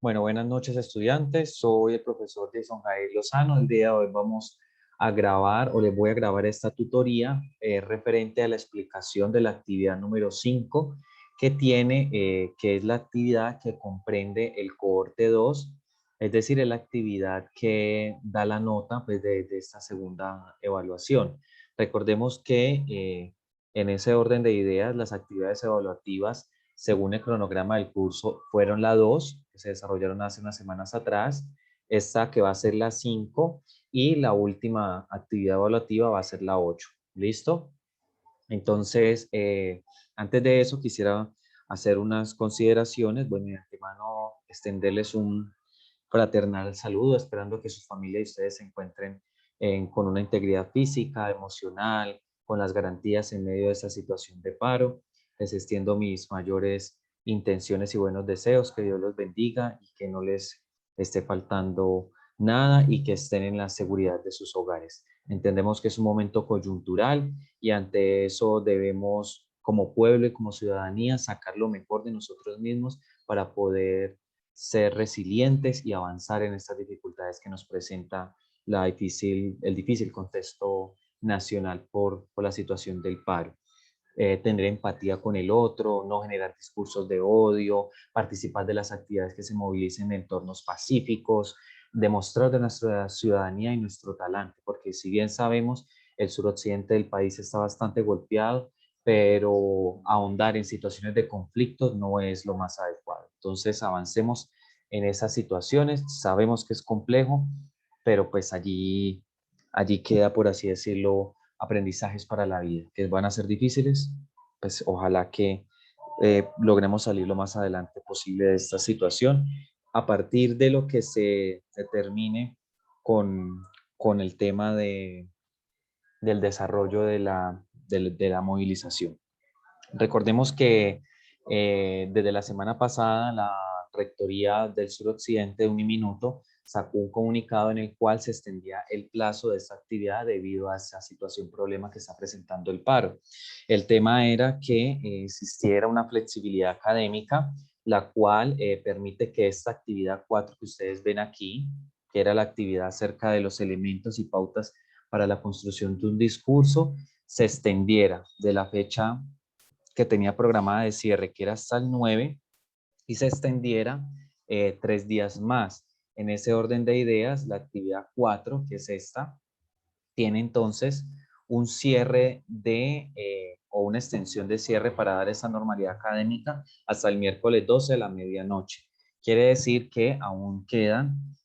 Bueno, buenas noches estudiantes. Soy el profesor Jason Jair Lozano. El día de hoy vamos a grabar o les voy a grabar esta tutoría referente a la explicación de la actividad número 5 que es la actividad que comprende el cohorte 2, es decir, es la actividad que da la nota pues, de esta segunda evaluación. Recordemos que en ese orden de ideas, las actividades evaluativas según el cronograma del curso, fueron la 2, que se desarrollaron hace unas semanas atrás, esta que va a ser la 5 y la última actividad evaluativa va a ser la 8. ¿Listo? Entonces, antes de eso quisiera hacer unas consideraciones. Bueno, de antemano extenderles un fraternal saludo, esperando que sus familias y ustedes se encuentren con una integridad física, emocional, con las garantías en medio de esta situación de paro. Les extiendo mis mayores intenciones y buenos deseos, que Dios los bendiga y que no les esté faltando nada y que estén en la seguridad de sus hogares. Entendemos que es un momento coyuntural y ante eso debemos, como pueblo y como ciudadanía, sacar lo mejor de nosotros mismos para poder ser resilientes y avanzar en estas dificultades que nos presenta el difícil contexto nacional por la situación del paro. Tener empatía con el otro, no generar discursos de odio, participar de las actividades que se movilicen en entornos pacíficos, demostrar de nuestra ciudadanía y nuestro talante, porque si bien sabemos, el suroccidente del país está bastante golpeado, pero ahondar en situaciones de conflictos no es lo más adecuado. Entonces avancemos en esas situaciones, sabemos que es complejo, pero pues allí queda, por así decirlo, aprendizajes para la vida, que van a ser difíciles, pues ojalá que logremos salir lo más adelante posible de esta situación a partir de lo que se determine con, con el tema del desarrollo de la movilización. Recordemos que desde la semana pasada la Rectoría del Suroccidente de Uniminuto sacó un comunicado en el cual se extendía el plazo de esta actividad debido a esa situación problema que está presentando el paro. El tema era que existiera una flexibilidad académica, la cual permite que esta actividad 4 que ustedes ven aquí, que era la actividad acerca de los elementos y pautas para la construcción de un discurso, se extendiera de la fecha que tenía programada de cierre, que era hasta el 9, y se extendiera 3 días más. En ese orden de ideas, la actividad 4, que es esta, tiene entonces un cierre o una extensión de cierre para dar esa normalidad académica hasta el miércoles 12 de la medianoche. Quiere decir que aún quedan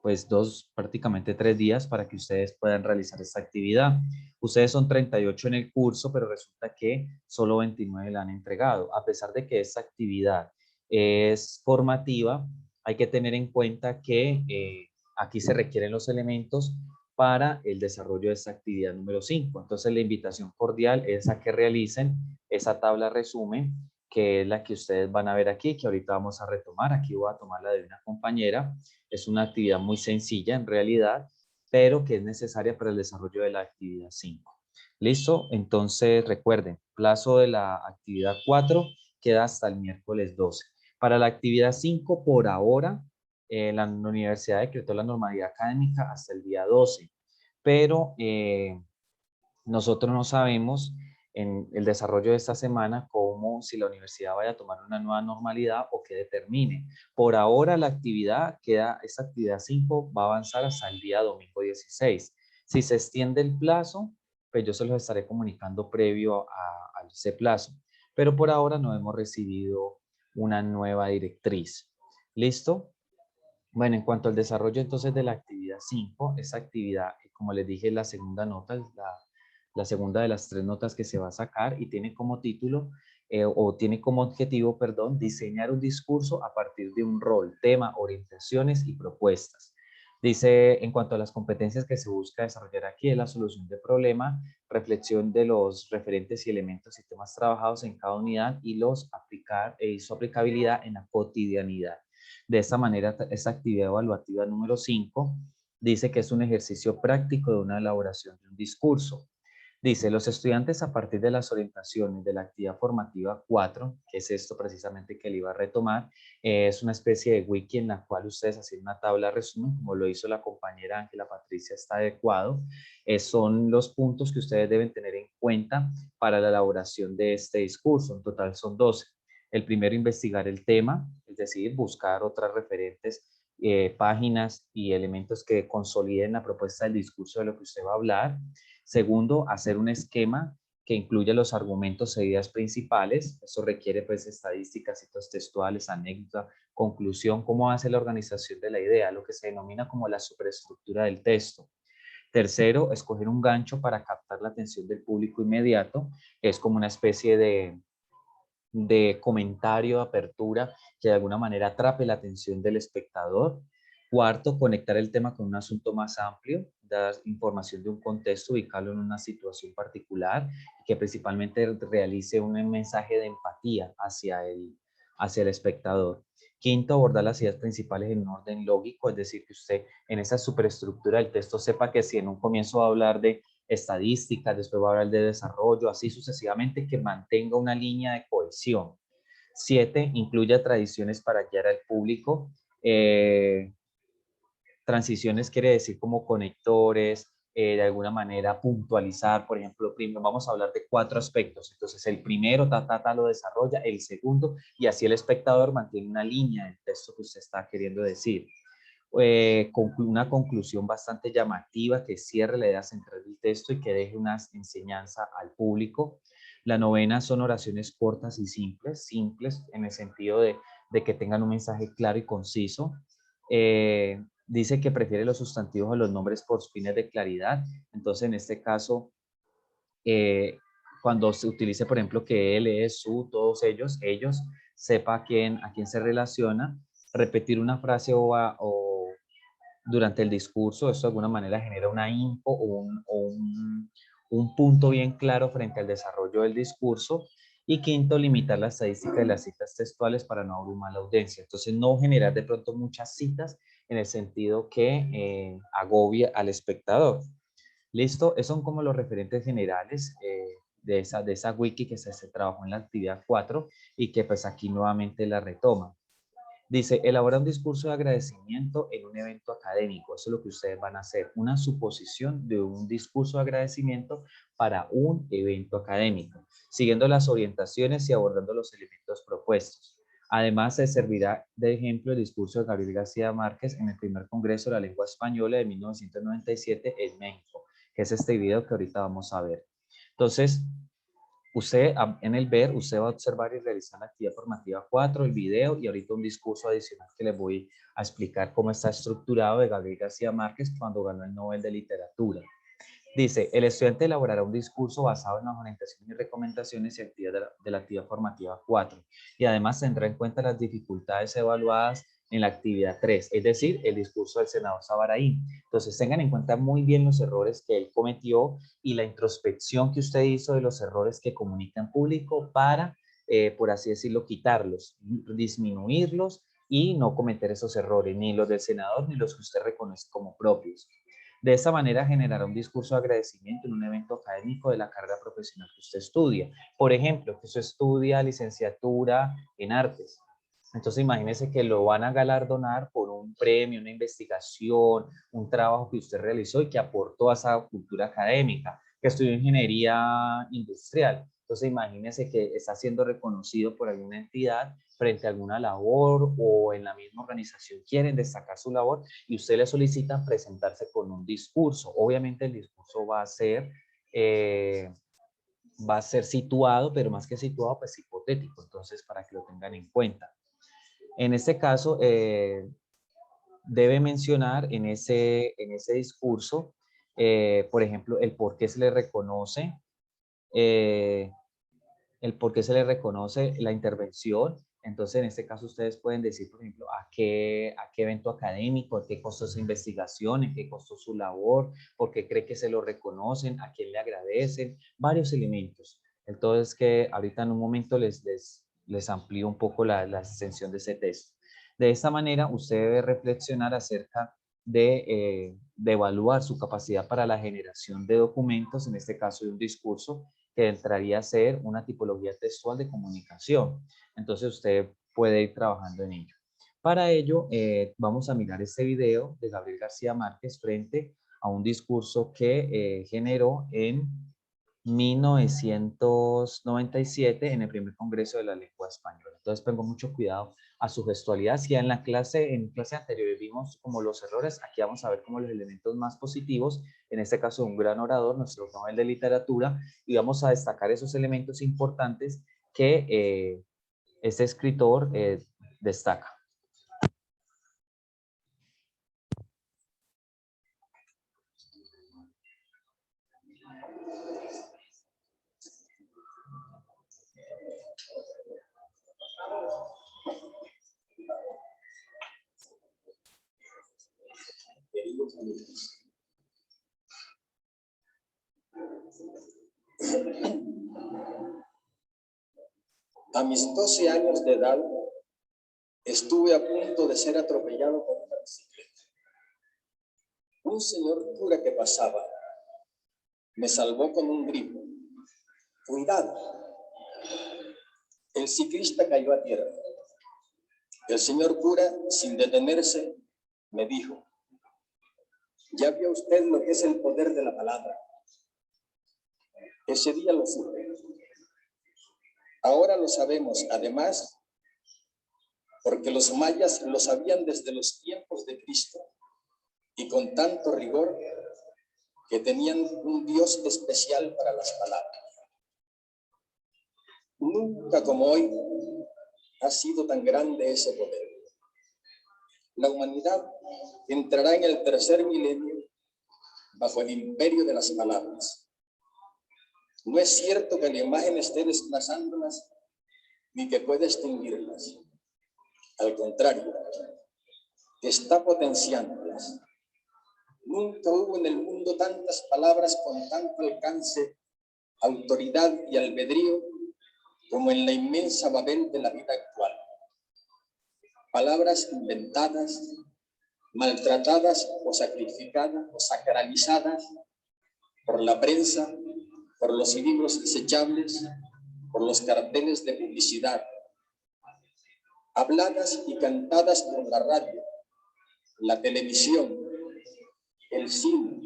pues prácticamente 3 días para que ustedes puedan realizar esta actividad. Ustedes son 38 en el curso, pero resulta que solo 29 la han entregado. A pesar de que esta actividad es formativa, hay que tener en cuenta que aquí se requieren los elementos para el desarrollo de esta actividad número 5. Entonces, la invitación cordial es a que realicen esa tabla resumen, que es la que ustedes van a ver aquí, que ahorita vamos a retomar. Aquí voy a tomar la de una compañera. Es una actividad muy sencilla en realidad, pero que es necesaria para el desarrollo de la actividad 5. ¿Listo? Entonces, recuerden, plazo de la actividad 4 queda hasta el miércoles 12. Para la actividad 5, por ahora, la universidad decretó la normalidad académica hasta el día 12, pero nosotros no sabemos en el desarrollo de esta semana cómo, si la universidad vaya a tomar una nueva normalidad o qué determine. Por ahora esta actividad 5 va a avanzar hasta el día domingo 16. Si se extiende el plazo, pues yo se los estaré comunicando previo a ese plazo. Pero por ahora no hemos recibido una nueva directriz. ¿Listo? Bueno, en cuanto al desarrollo entonces de la actividad 5, esa actividad, como les dije, la segunda nota, la segunda de las 3 notas que se va a sacar y tiene como título, o tiene como objetivo, perdón, diseñar un discurso a partir de un rol, tema, orientaciones y propuestas. Dice, en cuanto a las competencias que se busca desarrollar aquí, es la solución de problema, reflexión de los referentes y elementos y temas trabajados en cada unidad y su aplicabilidad en la cotidianidad. De esta manera, esta actividad evaluativa número 5 dice que es un ejercicio práctico de una elaboración de un discurso. Dice, los estudiantes a partir de las orientaciones de la actividad formativa 4, que es esto precisamente que le iba a retomar, es una especie de wiki en la cual ustedes hacen una tabla resumen, como lo hizo la compañera Ángela Patricia, está adecuado. Son los puntos que ustedes deben tener en cuenta para la elaboración de este discurso. En total son 12. El primero, investigar el tema, es decir, buscar otras referentes, páginas y elementos que consoliden la propuesta del discurso de lo que usted va a hablar. Segundo, hacer un esquema que incluya los argumentos e ideas principales. Eso requiere pues estadísticas, citas textuales, anécdota, conclusión, cómo hace la organización de la idea, lo que se denomina como la superestructura del texto. Tercero, escoger un gancho para captar la atención del público inmediato, que es como una especie de comentario, de apertura, que de alguna manera atrape la atención del espectador. Cuarto, conectar el tema con un asunto más amplio, dar información de un contexto, ubicarlo en una situación particular, que principalmente realice un mensaje de empatía hacia el espectador. Quinto, abordar las ideas principales en un orden lógico, es decir, que usted en esa superestructura del texto sepa que si en un comienzo va a hablar de estadísticas, después va a hablar de desarrollo, así sucesivamente, que mantenga una línea de cohesión. 7, incluya tradiciones para guiar al público. Transiciones quiere decir como conectores, de alguna manera puntualizar, por ejemplo, primero vamos a hablar de 4 aspectos, entonces el primero, lo desarrolla, el segundo, y así el espectador mantiene una línea del texto que usted está queriendo decir. Una conclusión bastante llamativa que cierre la idea central del texto y que deje una enseñanza al público. La novena son oraciones cortas y simples en el sentido de que tengan un mensaje claro y conciso. Dice que prefiere los sustantivos a los nombres por fines de claridad. Entonces, en este caso, cuando se utilice, por ejemplo, que él, es, su, todos ellos, sepa a quién se relaciona. Repetir una frase o durante el discurso, esto de alguna manera genera una info un punto bien claro frente al desarrollo del discurso. Y quinto, limitar la estadística de las citas textuales para no abrumar la audiencia. Entonces, no generar de pronto muchas citas en el sentido que agobia al espectador. Listo, esos son como los referentes generales de esa wiki que se trabajó en la actividad 4 y que pues aquí nuevamente la retoma. Dice, elabora un discurso de agradecimiento en un evento académico. Eso es lo que ustedes van a hacer, una suposición de un discurso de agradecimiento para un evento académico, siguiendo las orientaciones y abordando los elementos propuestos. Además, se servirá de ejemplo el discurso de Gabriel García Márquez en el primer Congreso de la Lengua Española de 1997 en México, que es este video que ahorita vamos a ver. Entonces, usted en el ver, usted va a observar y realizar la actividad formativa 4, el video y ahorita un discurso adicional que les voy a explicar cómo está estructurado de Gabriel García Márquez cuando ganó el Nobel de Literatura. Dice, el estudiante elaborará un discurso basado en las orientaciones y recomendaciones y actividades de la actividad formativa 4 y además tendrá en cuenta las dificultades evaluadas en la actividad 3, es decir, el discurso del senador Sabaraí. Entonces tengan en cuenta muy bien los errores que él cometió y la introspección que usted hizo de los errores que comunica en público para, por así decirlo, quitarlos, disminuirlos y no cometer esos errores, ni los del senador ni los que usted reconoce como propios. De esta manera generará un discurso de agradecimiento en un evento académico de la carrera profesional que usted estudia. Por ejemplo, que usted estudia licenciatura en artes. Entonces imagínese que lo van a galardonar por un premio, una investigación, un trabajo que usted realizó y que aportó a esa cultura académica, que estudió ingeniería industrial. Entonces imagínese que está siendo reconocido por alguna entidad frente a alguna labor o en la misma organización quieren destacar su labor y usted le solicita presentarse con un discurso. Obviamente el discurso va a ser situado, pero más que situado, pues hipotético. Entonces, para que lo tengan en cuenta. En este caso, debe mencionar en ese discurso, por ejemplo, el por qué se le reconoce, eh, la intervención. Entonces, en este caso, ustedes pueden decir, por ejemplo, a qué evento académico, a qué costó su investigación, en qué costó su labor, por qué cree que se lo reconocen, a quién le agradecen, varios elementos. Entonces, que ahorita en un momento les amplío un poco la extensión de ese texto. De esta manera, usted debe reflexionar acerca de evaluar su capacidad para la generación de documentos, en este caso de un discurso, que entraría a ser una tipología textual de comunicación. Entonces usted puede ir trabajando en ello. Para ello, vamos a mirar este video de Gabriel García Márquez frente a un discurso que generó en 1997 en el primer Congreso de la Lengua Española. Entonces, pongo mucho cuidado a su gestualidad. Si en clase anterior vimos como los errores, aquí vamos a ver como los elementos más positivos, en este caso un gran orador, nuestro Nobel de Literatura, y vamos a destacar esos elementos importantes que este escritor destaca. Queridos amigos, a mis 12 años de edad estuve a punto de ser atropellado por una bicicleta. Un señor cura que pasaba me salvó con un grito: ¡cuidado! El ciclista cayó a tierra. El señor cura, sin detenerse, me dijo: ¿ya vio usted lo que es el poder de la palabra? Ese día lo supe. Ahora lo sabemos, además, porque los mayas lo sabían desde los tiempos de Cristo y con tanto rigor que tenían un Dios especial para las palabras. Nunca como hoy ha sido tan grande ese poder. La humanidad entrará en el tercer milenio bajo el imperio de las palabras. No es cierto que la imagen esté desplazándolas ni que pueda extinguirlas. Al contrario, está potenciándolas. Nunca hubo en el mundo tantas palabras con tanto alcance, autoridad y albedrío como en la inmensa Babel de la vida actual. Palabras inventadas, maltratadas o sacrificadas o sacralizadas por la prensa, por los libros desechables, por los carteles de publicidad, habladas y cantadas por la radio, la televisión, el cine,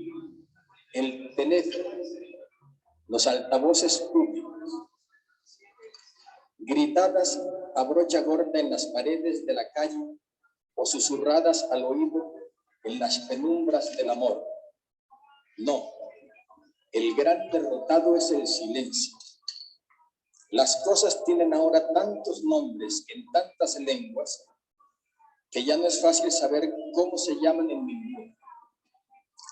el teléfono, los altavoces públicos, gritadas a brocha gorda en las paredes de la calle o susurradas al oído en las penumbras del amor. No, el gran derrotado es el silencio. Las cosas tienen ahora tantos nombres en tantas lenguas que ya no es fácil saber cómo se llaman en ninguna.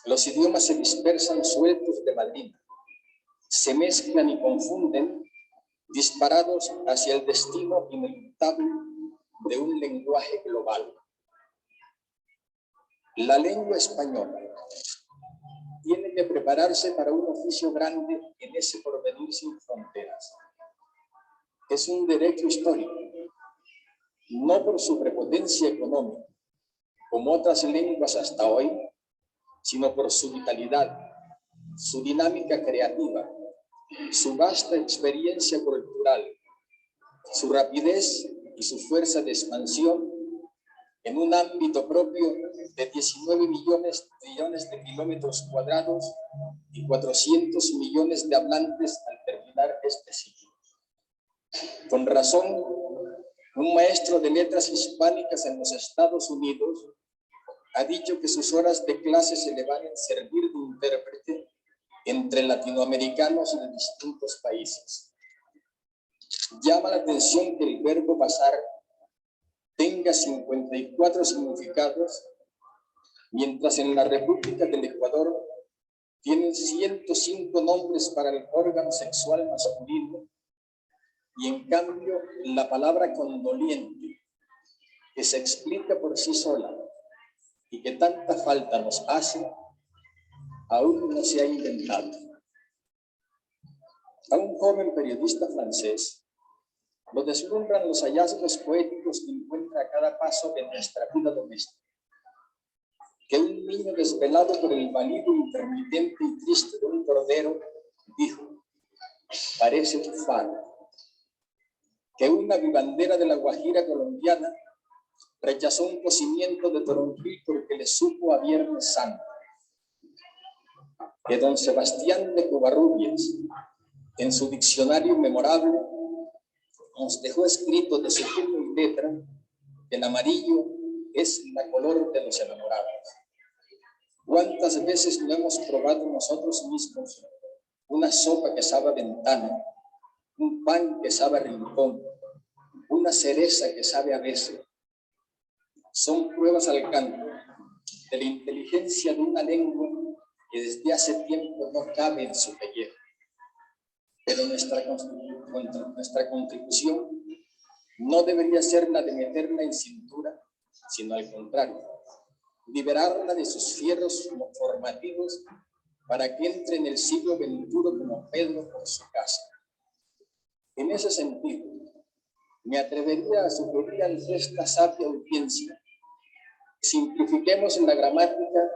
Los idiomas se dispersan sueltos de madrina, se mezclan y confunden, disparados hacia el destino ineluctable de un lenguaje global. La lengua española tiene que prepararse para un oficio grande en ese porvenir sin fronteras. Es un derecho histórico, no por su prepotencia económica, como otras lenguas hasta hoy, sino por su vitalidad, su dinámica creativa, su vasta experiencia cultural, su rapidez y su fuerza de expansión en un ámbito propio de 19 millones de kilómetros cuadrados y 400 millones de hablantes al terminar este siglo. Con razón, un maestro de letras hispánicas en los Estados Unidos ha dicho que sus horas de clase se le van a servir de intérprete entre latinoamericanos y de distintos países. Llama la atención que el verbo pasar tenga 54 significados, mientras en la República del Ecuador tienen 105 nombres para el órgano sexual masculino, y en cambio la palabra condoliente, que se explica por sí sola y que tanta falta nos hace, aún no se ha inventado. A un joven periodista francés lo deslumbran los hallazgos poéticos que encuentra a cada paso de nuestra vida doméstica. que un niño desvelado por el balido intermitente y triste de un cordero dijo: parece tu faro. Que una vivandera de la Guajira colombiana rechazó un cocimiento de toronjil porque le supo a Viernes Santo. Que don Sebastián de Covarrubias, en su diccionario memorable, nos dejó escrito de su puño y letra que el amarillo es la color de los enamorados. ¿Cuántas veces no hemos probado nosotros mismos una sopa que sabe a ventana, un pan que sabe a rincón, una cereza que sabe a beso? Son pruebas al canto de la inteligencia de una lengua que desde hace tiempo no cabe en su pellejo. Pero nuestra contribución no debería ser la de meterla en cintura, sino al contrario, liberarla de sus fierros formativos para que entre en el siglo XXI como Pedro por su casa. En ese sentido, me atrevería a sugerir ante esta sabia audiencia: simplifiquemos en la gramática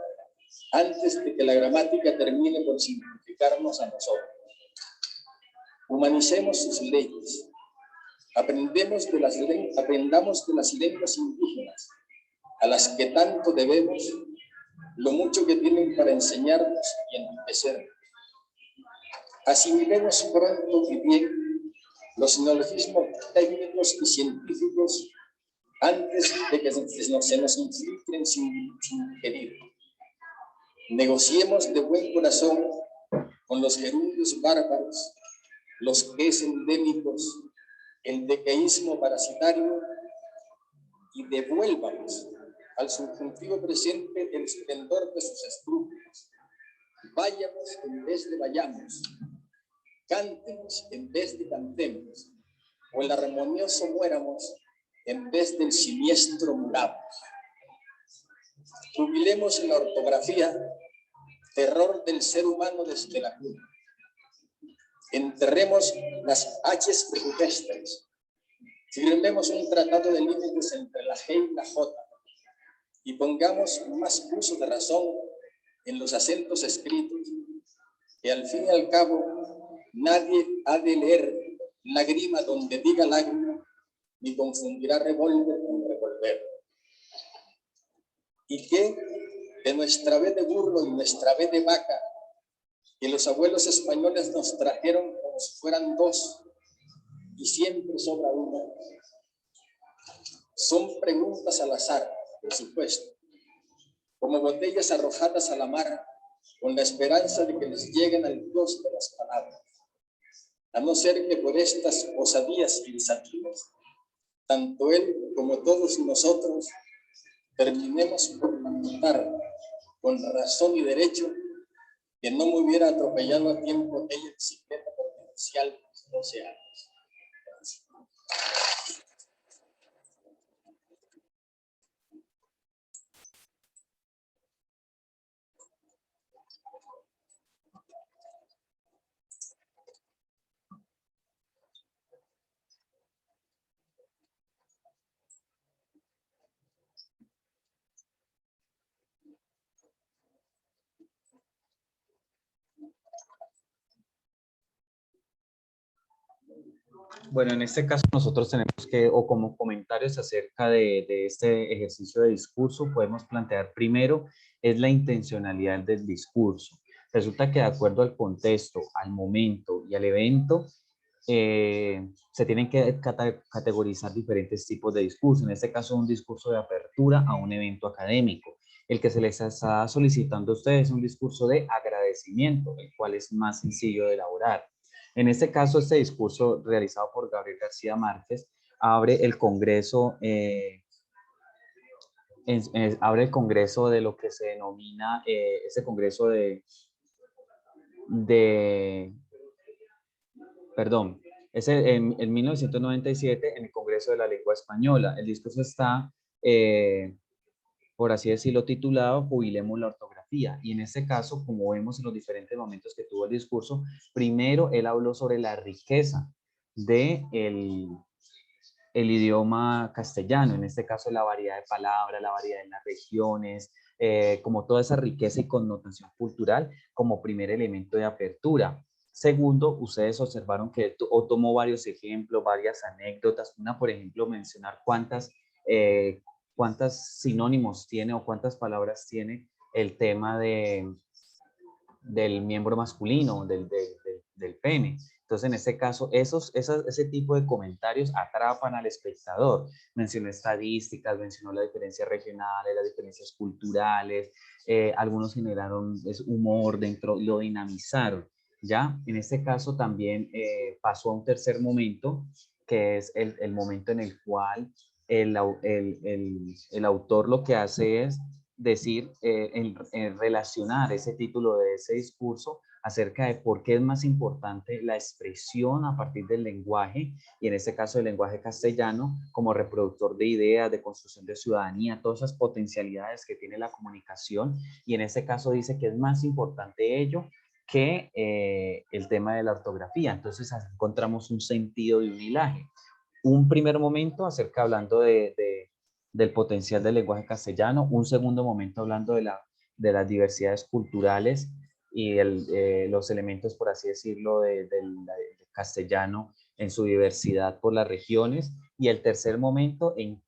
antes de que la gramática termine por simplificarnos a nosotros. Humanicemos sus leyes. Aprendamos de las lenguas indígenas, a las que tanto debemos, lo mucho que tienen para enseñarnos y enriquecernos. Asimilemos pronto y bien los neologismos técnicos y científicos antes de que se nos infiltren sin querer. Negociemos de buen corazón con los gerundios bárbaros, los ques endémicos, el decaísmo parasitario, y devuélvanos al subjuntivo presente el esplendor de sus escrúpulos. Vayamos en vez de vayamos, cántemos en vez de cantemos, o el armonioso muéramos en vez del siniestro muramos. Jubilemos en la ortografía, terror del ser humano desde la cuna. Enterremos las H's rupestres. Firmemos un tratado de límites entre la G y la J y pongamos más uso de razón en los acentos escritos, que al fin y al cabo nadie ha de leer lágrima donde diga lágrima, ni confundirá revólver con revolver. Y que de nuestra vez de burro y nuestra vez de vaca, que los abuelos españoles nos trajeron como si fueran dos, y siempre sobra uno, son preguntas al azar, por supuesto, como botellas arrojadas a la mar, con la esperanza de que les lleguen al Dios de las palabras, a no ser que por estas osadías y desatinos, tanto él como todos nosotros terminemos por lamentar con razón y derecho que no me hubiera atropellado a tiempo aquella bicicleta presidencial de los 12 años. Bueno, en este caso nosotros tenemos que, o como comentarios acerca de este ejercicio de discurso, podemos plantear primero, es la intencionalidad del discurso. Resulta que de acuerdo al contexto, al momento y al evento, se tienen que categorizar diferentes tipos de discurso. En este caso, un discurso de apertura a un evento académico. El que se les está solicitando a ustedes es un discurso de agradecimiento, el cual es más sencillo de elaborar. En este caso, este discurso realizado por Gabriel García Márquez abre el Congreso, abre el Congreso de lo que se denomina ese Congreso perdón, es en 1997 en el Congreso de la Lengua Española. El discurso está, por así decirlo, titulado Jubilemos la ortografía. Y en este caso, como vemos en los diferentes momentos que tuvo el discurso, primero él habló sobre la riqueza del el idioma castellano, en este caso la variedad de palabras, la variedad de las regiones, como toda esa riqueza y connotación cultural como primer elemento de apertura. Segundo, ustedes observaron que tomó varios ejemplos, varias anécdotas. Una, por ejemplo, mencionar cuántas sinónimos tiene o cuántas palabras tiene el tema del miembro masculino, del pene. Entonces, en este caso, ese tipo de comentarios atrapan al espectador. Mencionó estadísticas, mencionó las diferencias regionales, las diferencias culturales, algunos generaron humor dentro, lo dinamizaron. ¿Ya? En este caso también pasó a un tercer momento, que es el momento en el cual el autor lo que hace es decir, en relacionar ese título de ese discurso acerca de por qué es más importante la expresión a partir del lenguaje, y en este caso el lenguaje castellano, como reproductor de ideas, de construcción de ciudadanía, todas esas potencialidades que tiene la comunicación, y en este caso dice que es más importante ello que el tema de la ortografía. Entonces encontramos un sentido de un hilaje. Un primer momento acerca hablando del potencial del lenguaje castellano, un segundo momento hablando de las diversidades culturales y los elementos, por así decirlo, del castellano en su diversidad por las regiones, y el tercer momento en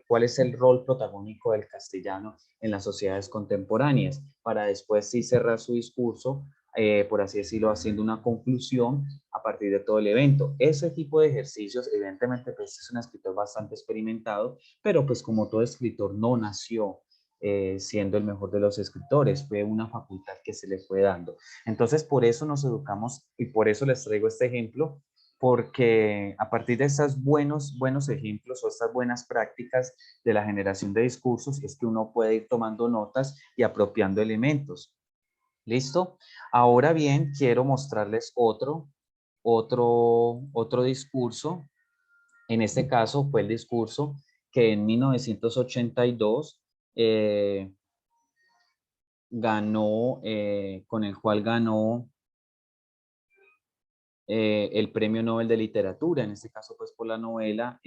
cuál es el rol protagónico del castellano en las sociedades contemporáneas, para después sí cerrar su discurso, por así decirlo, haciendo una conclusión a partir de todo el evento. Ese tipo de ejercicios, evidentemente, pues es un escritor bastante experimentado, pero pues como todo escritor no nació siendo el mejor de los escritores, fue una facultad que se le fue dando. Entonces, por eso nos educamos y por eso les traigo este ejemplo, porque a partir de estos buenos ejemplos o estas buenas prácticas de la generación de discursos es que uno puede ir tomando notas y apropiando elementos. ¿Listo? Ahora bien, quiero mostrarles otro discurso. En este caso fue el discurso que en 1982 ganó, con el cual ganó el Premio Nobel de Literatura, en este caso pues por la novela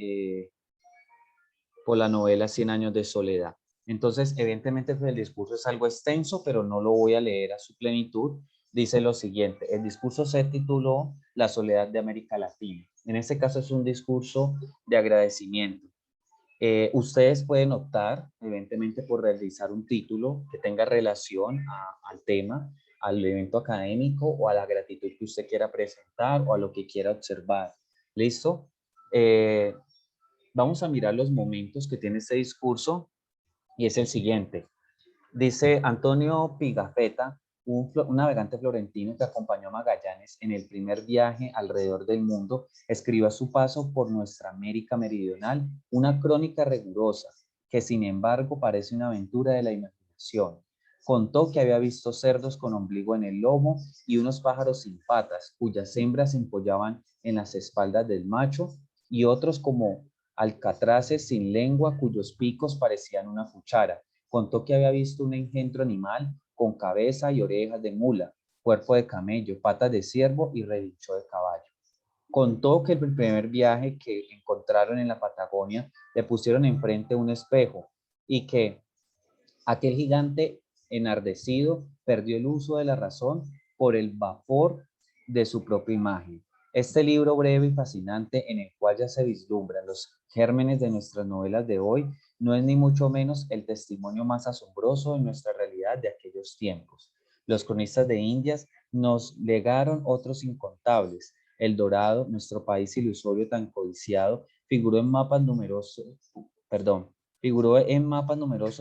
100 años de soledad. Entonces, evidentemente pues, el discurso es algo extenso, pero no lo voy a leer a su plenitud. Dice lo siguiente: el discurso se tituló La soledad de América Latina. En este caso es un discurso de agradecimiento. Ustedes pueden optar, evidentemente, por realizar un título que tenga relación al tema, al evento académico o a la gratitud que usted quiera presentar o a lo que quiera observar. ¿Listo? Vamos a mirar los momentos que tiene este discurso, y es el siguiente. Dice Antonio Pigafetta, un navegante florentino que acompañó a Magallanes en el primer viaje alrededor del mundo, escribió a su paso por nuestra América Meridional una crónica rigurosa que sin embargo parece una aventura de la imaginación. Contó que había visto cerdos con ombligo en el lomo y unos pájaros sin patas, cuyas hembras se empollaban en las espaldas del macho, y otros como alcatraces sin lengua cuyos picos parecían una cuchara. Contó que había visto un engendro animal con cabeza y orejas de mula, cuerpo de camello, patas de ciervo y relincho de caballo. Contó que el primer viaje que encontraron en la Patagonia le pusieron enfrente un espejo, y que aquel gigante enardecido perdió el uso de la razón por el vapor de su propia imagen. Este libro breve y fascinante, en el cual ya se vislumbran los gérmenes de nuestras novelas de hoy, no es ni mucho menos el testimonio más asombroso de nuestra realidad de aquellos tiempos. Los cronistas de Indias nos legaron otros incontables. El Dorado, nuestro país ilusorio tan codiciado, figuró en mapas numerosos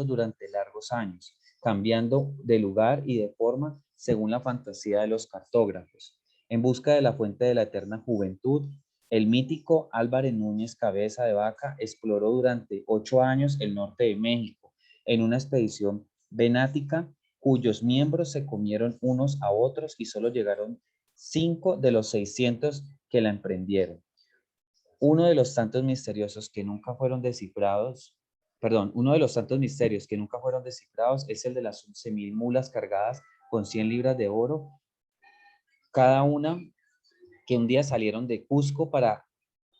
durante largos años, cambiando de lugar y de forma según la fantasía de los cartógrafos. En busca de la fuente de la eterna juventud, el mítico Álvarez Núñez Cabeza de Vaca exploró durante 8 años el norte de México en una expedición venática cuyos miembros se comieron unos a otros y solo llegaron 5 de los 600 que la emprendieron. Uno de los tantos misteriosos que nunca fueron descifrados, uno de los tantos misterios que nunca fueron descifrados es el de las 11,000 mulas cargadas con 100 libras de oro, cada una, que un día salieron de Cusco para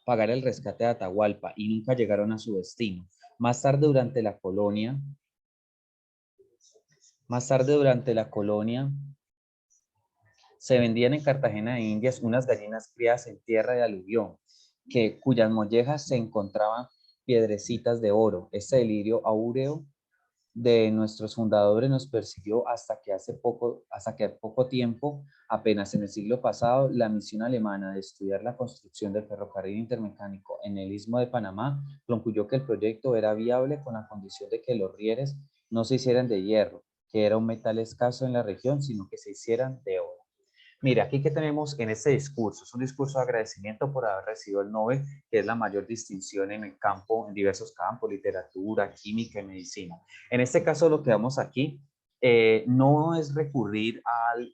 pagar el rescate de Atahualpa y nunca llegaron a su destino. Más tarde, durante la colonia, Más tarde, durante la colonia, se vendían en Cartagena de Indias unas gallinas criadas en tierra de aluvión, cuyas mollejas se encontraban piedrecitas de oro. Este delirio áureo de nuestros fundadores nos persiguió hasta que poco tiempo, apenas en el siglo pasado, la misión alemana de estudiar la construcción del ferrocarril intermecánico en el Istmo de Panamá concluyó que el proyecto era viable con la condición de que los rieles no se hicieran de hierro, que era un metal escaso en la región, sino que se hicieran de oro. Mira, aquí que tenemos en este discurso, es un discurso de agradecimiento por haber recibido el Nobel, que es la mayor distinción en el campo, en diversos campos, literatura, química y medicina. En este caso, lo que vemos aquí no es recurrir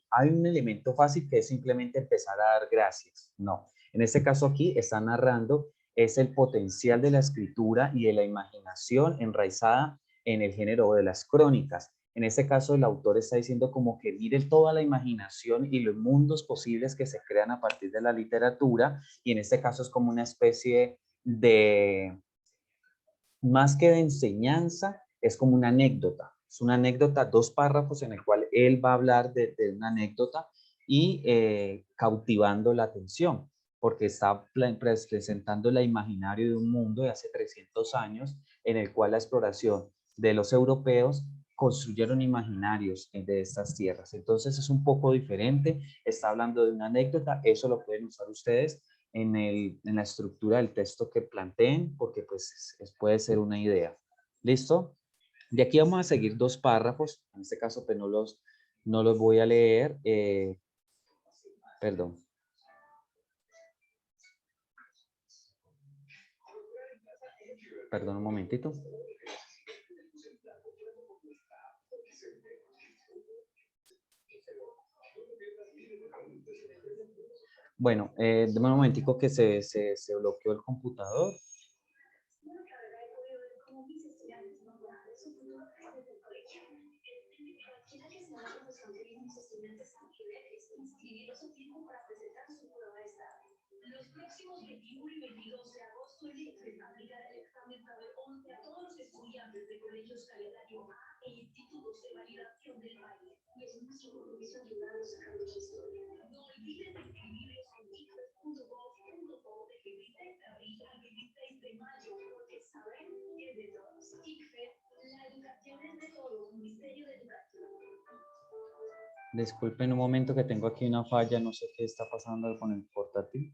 hay un elemento fácil que es simplemente empezar a dar gracias. No, en este caso aquí está narrando es el potencial de la escritura y de la imaginación enraizada en el género de las crónicas. En este caso, el autor está diciendo como que mire toda la imaginación y los mundos posibles que se crean a partir de la literatura, y en este caso es como una especie de, más que de enseñanza, es como una anécdota. Es una anécdota, 2 párrafos en el cual él va a hablar de una anécdota y cautivando la atención, porque está presentando el imaginario de un mundo de hace 300 años en el cual la exploración de los europeos construyeron imaginarios de estas tierras. Entonces es un poco diferente, está hablando de una anécdota, eso lo pueden usar ustedes en la estructura del texto que planteen, porque pues puede ser una idea. ¿Listo? De aquí vamos a seguir 2 párrafos, en este caso pues no los voy a leer, perdón. Perdón un momentito. Bueno, de un momentico que se bloqueó el computador. Los próximos 21 y 22 de agosto, el ICFES aplicará el examen para el 11 a todos los estudiantes de colegios calendario A e institutos de validación del país. Y es nuestro compromiso ayudarlos a cambiar la historia. No olviden inscribirlos en icfes.gov.co del 23 de abril al 26 de mayo, porque saber es de todos. ICFES, la educación es de todos, Ministerio de Educación. Disculpen un momento que tengo aquí una falla, no sé qué está pasando con el portátil.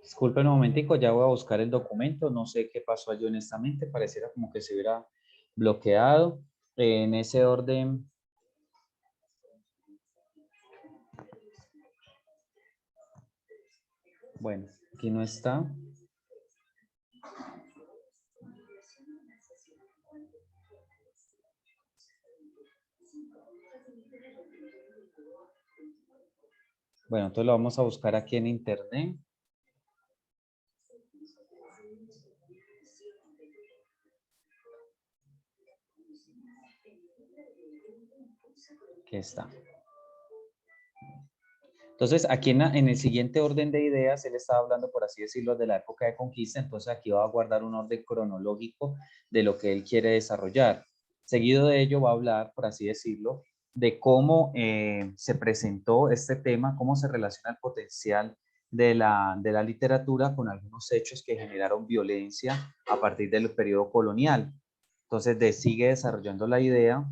Disculpen un momentico, ya voy a buscar el documento, no sé qué pasó allí honestamente, pareciera como que se hubiera bloqueado. En ese orden, bueno, aquí no está. Bueno, entonces lo vamos a buscar aquí en internet. Aquí está. Entonces, aquí en el siguiente orden de ideas, él estaba hablando, por así decirlo, de la época de conquista, entonces aquí va a guardar un orden cronológico de lo que él quiere desarrollar. Seguido de ello va a hablar, por así decirlo, de cómo se presentó este tema, cómo se relaciona el potencial de la literatura con algunos hechos que generaron violencia a partir del periodo colonial. Entonces, sigue desarrollando la idea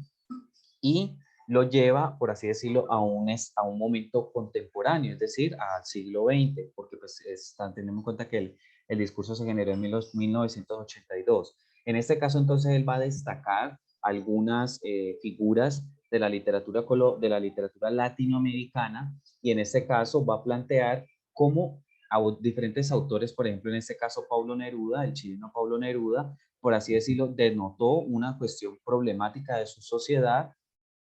y lo lleva, por así decirlo, a un momento contemporáneo, es decir, al siglo XX, porque pues tenemos en cuenta que el discurso se generó en 1982. En este caso, entonces, él va a destacar algunas figuras de la literatura latinoamericana y en este caso va a plantear cómo diferentes autores, por ejemplo, en este caso Pablo Neruda, el chileno Pablo Neruda, por así decirlo, denotó una cuestión problemática de su sociedad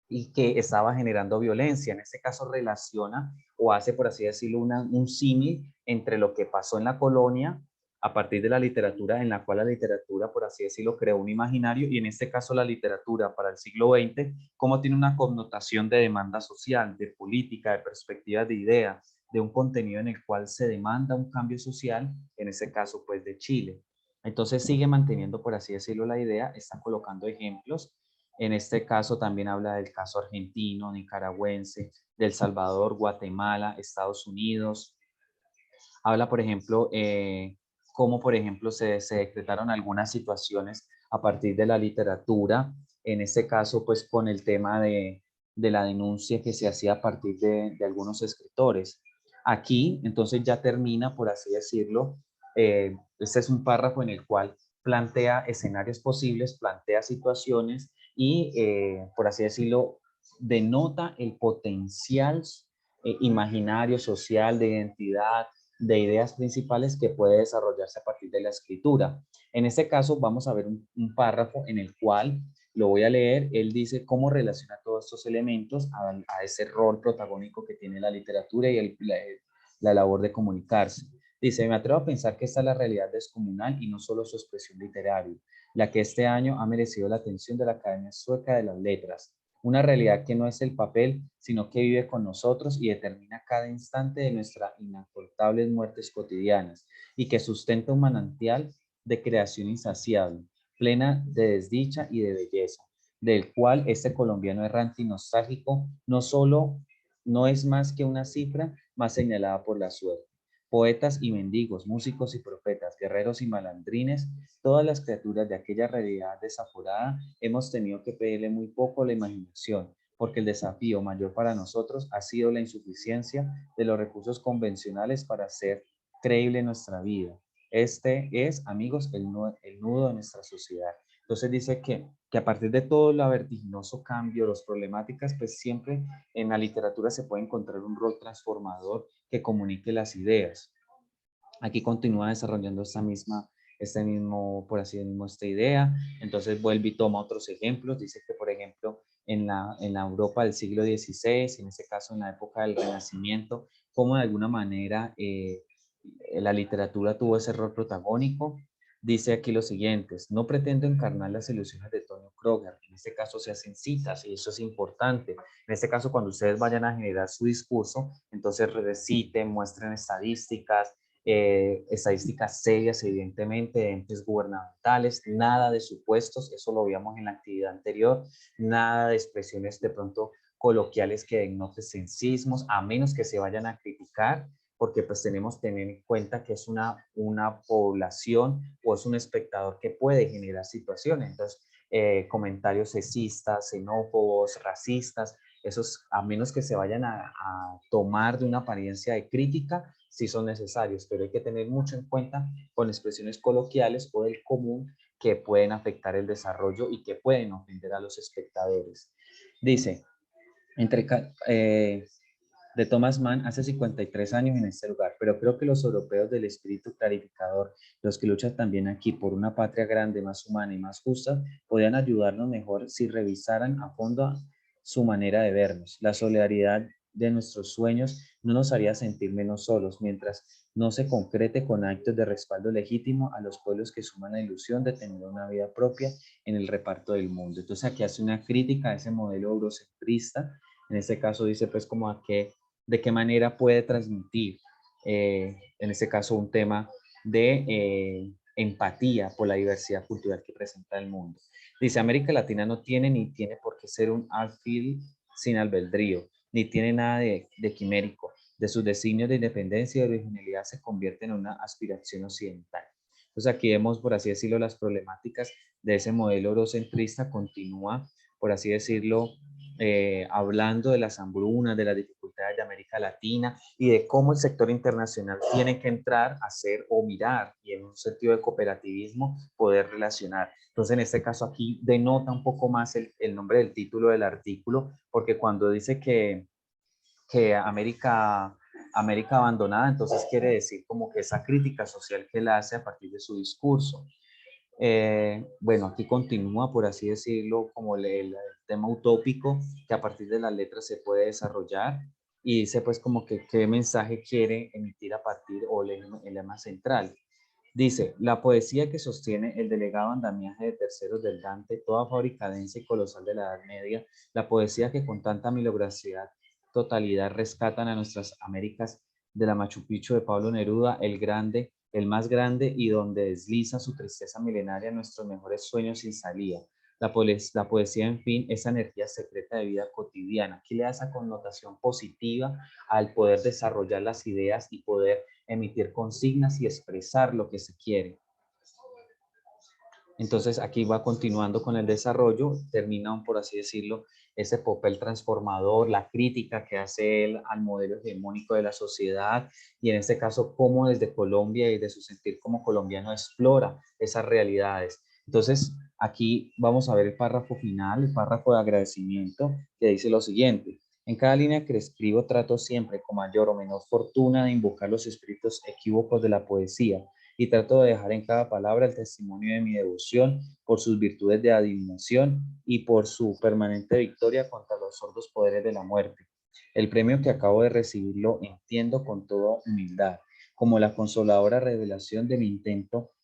y que estaba generando violencia. En este caso relaciona o hace, por así decirlo, un símil entre lo que pasó en la colonia a partir de la literatura, en la cual la literatura, por así decirlo, creó un imaginario, y en este caso la literatura para el siglo XX, cómo tiene una connotación de demanda social, de política, de perspectivas de ideas, de un contenido en el cual se demanda un cambio social, en este caso, pues, de Chile. Entonces sigue manteniendo, por así decirlo, la idea, está colocando ejemplos. En este caso también habla del caso argentino, nicaragüense, del Salvador, Guatemala, Estados Unidos. Habla, por ejemplo, cómo, por ejemplo, se decretaron algunas situaciones a partir de la literatura. En este caso, pues con el tema de la denuncia que se hacía a partir de algunos escritores. Aquí, entonces, ya termina, por así decirlo. Este es un párrafo en el cual plantea escenarios posibles, plantea situaciones y, por así decirlo, denota el potencial imaginario, social, de identidad, de ideas principales que puede desarrollarse a partir de la escritura. En este caso vamos a ver un párrafo en el cual lo voy a leer. Él dice cómo relaciona todos estos elementos a ese rol protagónico que tiene la literatura y la labor de comunicarse. Dice, me atrevo a pensar que esta es la realidad descomunal y no solo su expresión literaria, la que este año ha merecido la atención de la Academia Sueca de las Letras. Una realidad que no es el papel, sino que vive con nosotros y determina cada instante de nuestras inacortables muertes cotidianas y que sustenta un manantial de creación insaciable, plena de desdicha y de belleza, del cual este colombiano errante y nostálgico no es más que una cifra más señalada por la suerte. Poetas y mendigos, músicos y profetas, guerreros y malandrines, todas las criaturas de aquella realidad desaforada, hemos tenido que pedirle muy poco a la imaginación, porque el desafío mayor para nosotros ha sido la insuficiencia de los recursos convencionales para hacer creíble nuestra vida. Este es, amigos, el nudo de nuestra sociedad. Entonces dice que a partir de todo el vertiginoso cambio, las problemáticas, pues siempre en la literatura se puede encontrar un rol transformador que comunique las ideas. Aquí continúa desarrollando por así decirlo, esta idea. Entonces vuelve y toma otros ejemplos. Dice que, por ejemplo, en la Europa del siglo XVI, en este caso en la época del Renacimiento, cómo de alguna manera la literatura tuvo ese rol protagónico. Dice aquí lo siguiente: no pretendo encarnar las ilusiones de Tony Kroger, en este caso se hacen citas y eso es importante. En este caso, cuando ustedes vayan a generar su discurso, entonces reciten, muestren estadísticas serias, evidentemente, de entes gubernamentales, nada de supuestos, eso lo veíamos en la actividad anterior, nada de expresiones de pronto coloquiales que denoten sensismos, a menos que se vayan a criticar, porque pues tenemos que tener en cuenta que es una población o es un espectador que puede generar situaciones. Entonces, comentarios sexistas, xenófobos, racistas, esos, a menos que se vayan a tomar de una apariencia de crítica, sí son necesarios, pero hay que tener mucho en cuenta con expresiones coloquiales o del común que pueden afectar el desarrollo y que pueden ofender a los espectadores. Dice, entre, de Thomas Mann hace 53 años en este lugar, pero creo que los europeos del espíritu clarificador, los que luchan también aquí por una patria grande, más humana y más justa, podrían ayudarnos mejor si revisaran a fondo su manera de vernos. La solidaridad de nuestros sueños no nos haría sentir menos solos, mientras no se concrete con actos de respaldo legítimo a los pueblos que suman la ilusión de tener una vida propia en el reparto del mundo. Entonces aquí hace una crítica a ese modelo eurocentrista. En este caso dice pues como a qué de qué manera puede transmitir, en este caso, un tema de empatía por la diversidad cultural que presenta el mundo. Dice, América Latina no tiene ni tiene por qué ser un alfil sin albedrío, ni tiene nada de quimérico. De sus designios de independencia y de originalidad se convierte en una aspiración occidental. Entonces aquí vemos, por así decirlo, las problemáticas de ese modelo eurocentrista. Continúa, por así decirlo, hablando de las hambrunas, de las dificultades de América Latina y de cómo el sector internacional tiene que entrar a hacer o mirar y en un sentido de cooperativismo poder relacionar. Entonces, en este caso aquí denota un poco más el nombre del título del artículo, porque cuando dice que América abandonada, entonces quiere decir como que esa crítica social que él hace a partir de su discurso. Bueno, aquí continúa, por así decirlo, como el tema utópico que a partir de las letras se puede desarrollar y dice pues como que qué mensaje quiere emitir a partir o el lema central. Dice, la poesía que sostiene el delegado andamiaje de terceros del Dante, toda fábrica densa y colosal de la Edad Media, la poesía que con tanta milogracidad, totalidad rescatan a nuestras Américas de la Machu Picchu de Pablo Neruda, el grande, el más grande y donde desliza su tristeza milenaria nuestros mejores sueños sin salida. La poesía, en fin, esa energía secreta de vida cotidiana. Aquí le da esa connotación positiva al poder desarrollar las ideas y poder emitir consignas y expresar lo que se quiere. Entonces aquí va continuando con el desarrollo, termina, por así decirlo, ese papel transformador, la crítica que hace él al modelo hegemónico de la sociedad y en este caso cómo desde Colombia y de su sentir como colombiano explora esas realidades. Entonces aquí vamos a ver el párrafo final, el párrafo de agradecimiento que dice lo siguiente. En cada línea que escribo trato siempre con mayor o menor fortuna de invocar los espíritus equívocos de la poesía y trato de dejar en cada palabra el testimonio de mi devoción por sus virtudes de adivinación y por su permanente victoria contra los sordos poderes de la muerte. El premio que acabo de recibir lo entiendo con toda humildad, como la consoladora revelación de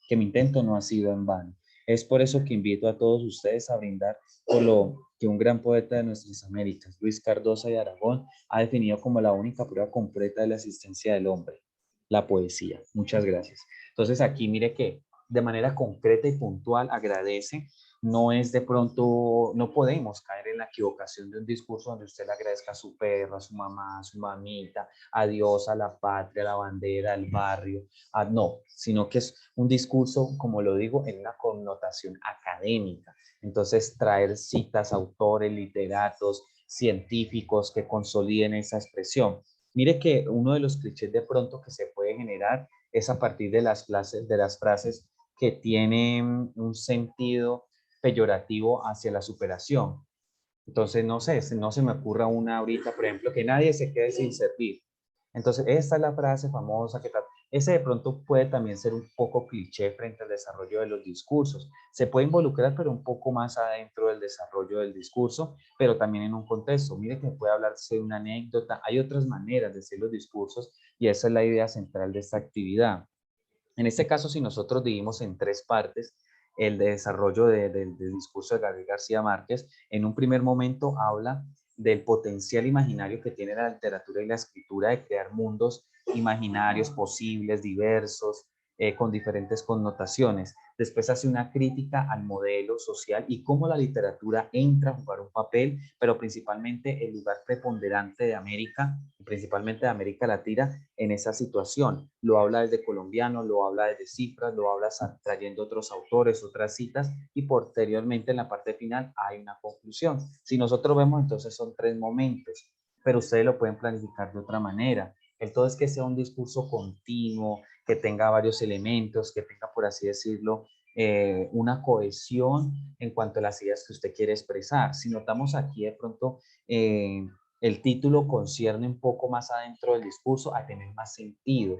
que mi intento no ha sido en vano. Es por eso que invito a todos ustedes a brindar por lo que un gran poeta de nuestras Américas, Luis Cardosa de Aragón, ha definido como la única prueba completa de la existencia del hombre, la poesía. Muchas gracias. Entonces aquí mire que de manera concreta y puntual agradece, no es de pronto, no podemos caer en la equivocación de un discurso donde usted le agradezca a su perro, a su mamá, a su mamita, a Dios, a la patria, a la bandera, al barrio, no, sino que es un discurso, como lo digo, en una connotación académica. Entonces traer citas, autores, literatos, científicos que consoliden esa expresión. Mire que uno de los clichés de pronto que se puede generar es a partir de las frases que tienen un sentido peyorativo hacia la superación. Entonces, no sé, no se me ocurra una ahorita, por ejemplo, que nadie se quede sin servir. Entonces, esta es la frase famosa que ese de pronto puede también ser un poco cliché frente al desarrollo de los discursos. Se puede involucrar, pero un poco más adentro del desarrollo del discurso, pero también en un contexto. Mire que puede hablarse de una anécdota. Hay otras maneras de hacer los discursos y esa es la idea central de esta actividad. En este caso, si nosotros dividimos en tres partes el desarrollo del discurso de Gabriel García Márquez, en un primer momento habla del potencial imaginario que tiene la literatura y la escritura de crear mundos imaginarios posibles, diversos, con diferentes connotaciones. Después hace una crítica al modelo social y cómo la literatura entra a jugar un papel, pero principalmente el lugar preponderante de América, principalmente de América Latina, en esa situación. Lo habla desde colombiano, lo habla desde cifras, lo habla trayendo otros autores, otras citas y posteriormente en la parte final hay una conclusión. Si nosotros vemos, entonces son tres momentos, pero ustedes lo pueden planificar de otra manera. El todo es que sea un discurso continuo, que tenga varios elementos, que tenga, por así decirlo, una cohesión en cuanto a las ideas que usted quiere expresar. Si notamos aquí de pronto el título concierne un poco más adentro del discurso a tener más sentido.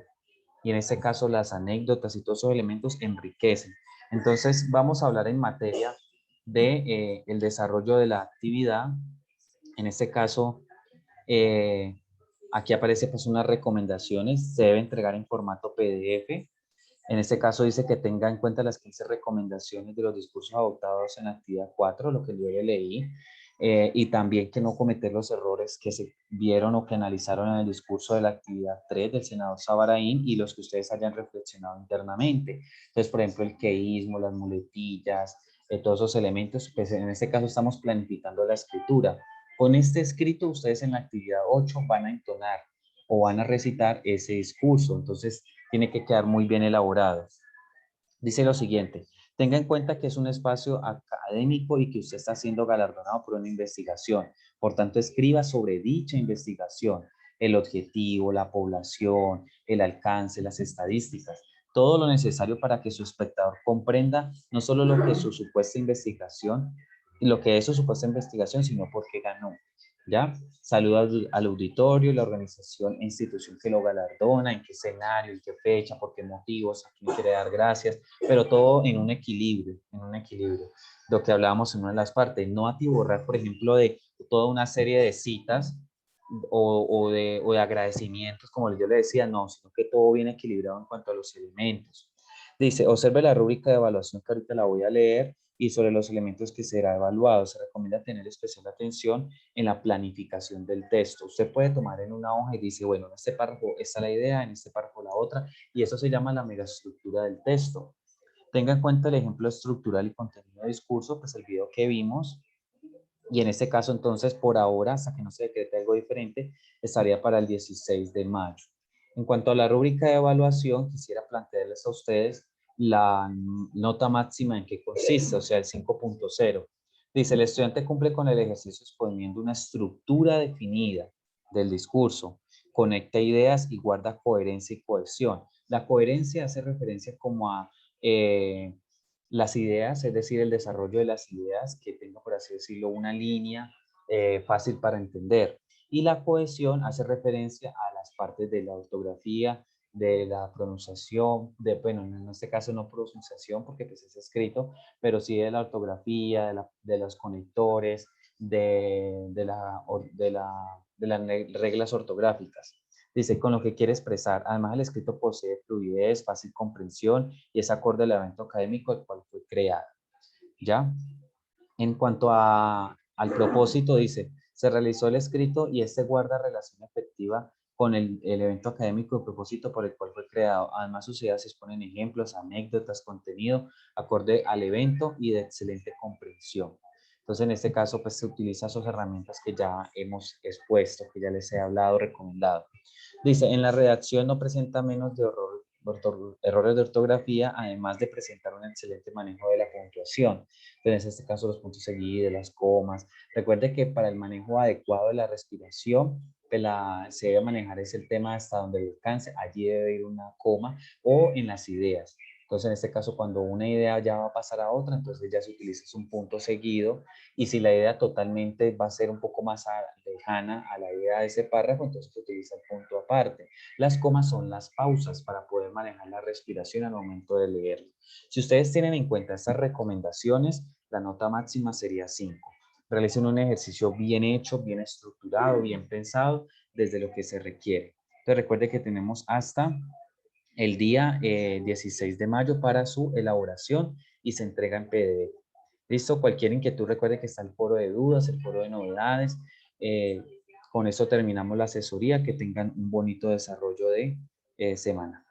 Y en este caso las anécdotas y todos esos elementos enriquecen. Entonces vamos a hablar en materia de el desarrollo de la actividad. En este caso, aquí aparece pues unas recomendaciones. Se debe entregar en formato PDF. En este caso dice que tenga en cuenta las 15 recomendaciones de los discursos adoptados en la actividad 4, lo que yo le leí, y también que no cometer los errores que se vieron o que analizaron en el discurso de la actividad 3 del senador Sabaraín y los que ustedes hayan reflexionado internamente. Entonces, por ejemplo, el queísmo, las muletillas, todos esos elementos, pues en este caso estamos planificando la escritura. Con este escrito, ustedes en la actividad 8 van a entonar o van a recitar ese discurso. Entonces, tiene que quedar muy bien elaborado. Dice lo siguiente, Tenga en cuenta que es un espacio académico y que usted está siendo galardonado por una investigación. Por tanto, escriba sobre dicha investigación, el objetivo, la población, el alcance, las estadísticas, todo lo necesario para que su espectador comprenda no solo lo que es su supuesta investigación, lo que es su supuesta investigación, sino por qué ganó. ¿Ya? Saluda al auditorio, la organización e institución que lo galardona, en qué escenario, en qué fecha, por qué motivos, a quién quiere dar gracias, pero todo en un equilibrio, en un equilibrio. Lo que hablábamos en una de las partes, no atiborrar, por ejemplo, de toda una serie de citas o de agradecimientos, como yo le decía, no, sino que todo viene equilibrado en cuanto a los elementos. Dice, observe la rúbrica de evaluación que ahorita la voy a leer y sobre los elementos que será evaluado. Se recomienda tener especial atención en la planificación del texto. Usted puede tomar en una hoja y dice, bueno, en este párrafo esta es la idea, en este párrafo la otra, y eso se llama la megaestructura del texto. Tenga en cuenta el ejemplo estructural y contenido de discurso, pues el video que vimos, y en este caso entonces por ahora, hasta que no se decrete algo diferente, estaría para el 16 de mayo. En cuanto a la rúbrica de evaluación, quisiera plantearles a ustedes la nota máxima en qué consiste, o sea, el 5.0. Dice, el estudiante cumple con el ejercicio exponiendo una estructura definida del discurso, conecta ideas y guarda coherencia y cohesión. La coherencia hace referencia como a las ideas, es decir, el desarrollo de las ideas que tenga, por así decirlo, una línea fácil para entender. Y la cohesión hace referencia a las partes de la ortografía, de la pronunciación, bueno, en este caso no pronunciación porque pues es escrito, pero sí de la ortografía, de los conectores, de las reglas ortográficas. Dice, con lo que quiere expresar. Además, el escrito posee fluidez, fácil comprensión y es acorde al evento académico al cual fue creado. ¿Ya? En cuanto al propósito, dice, se realizó el escrito y este guarda relación efectiva con el evento académico de propósito por el cual fue creado. Además, sus ideas exponen ejemplos, anécdotas, contenido acorde al evento y de excelente comprensión. Entonces, en este caso, pues se utilizan esas herramientas que ya hemos expuesto, que ya les he hablado, recomendado. Dice, en la redacción no presenta menos de errores de ortografía, además de presentar un excelente manejo de la puntuación. Entonces, en este caso, los puntos seguidos, las comas. Recuerde que para el manejo adecuado de la respiración, se debe manejar es el tema hasta donde descanse. Allí debe ir una coma o en las ideas. Entonces, en este caso, cuando una idea ya va a pasar a otra, entonces ya se utiliza un punto seguido. Y si la idea totalmente va a ser un poco más lejana a la idea de ese párrafo, entonces se utiliza el punto aparte. Las comas son las pausas para poder manejar la respiración al momento de leerlo. Si ustedes tienen en cuenta estas recomendaciones, la nota máxima sería 5. Realicen un ejercicio bien hecho, bien estructurado, bien pensado, desde lo que se requiere. Entonces recuerde que tenemos hasta el día 16 de mayo para su elaboración y se entrega en PDF. Listo, cualquier inquietud recuerde que está el foro de dudas, el foro de novedades. Con eso terminamos la asesoría. Que tengan un bonito desarrollo de semana.